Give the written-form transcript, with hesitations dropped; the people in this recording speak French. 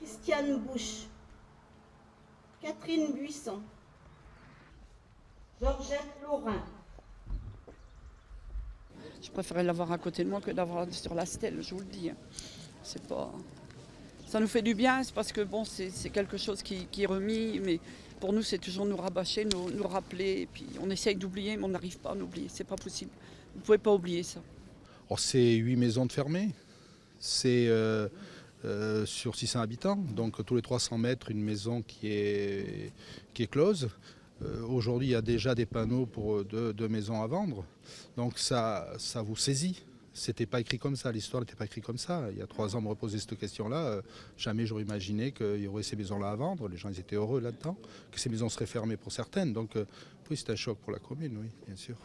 Christiane Bouche, Catherine Buisson, Georgette Laurin. Je préférais l'avoir à côté de moi que d'avoir sur la stèle, je vous le dis. C'est pas... Ça nous fait du bien, c'est parce que bon, c'est quelque chose qui est remis, mais pour nous, c'est toujours nous rabâcher, nous rappeler. Et puis on essaye d'oublier, mais on n'arrive pas à en oublier. C'est pas possible. Vous ne pouvez pas oublier ça. Alors, c'est 8 maisons de fermées. C'est sur 600 habitants. Donc tous les 300 mètres, une maison qui est close. Aujourd'hui, il y a déjà des panneaux pour deux maisons à vendre. Donc ça vous saisit. C'était pas écrit comme ça, l'histoire n'était pas écrite comme ça. Il y a 3 ans, me reposer cette question-là, jamais j'aurais imaginé qu'il y aurait ces maisons-là à vendre. Les gens ils étaient heureux là-dedans, que ces maisons seraient fermées pour certaines. Donc oui, c'est un choc pour la commune, oui, bien sûr.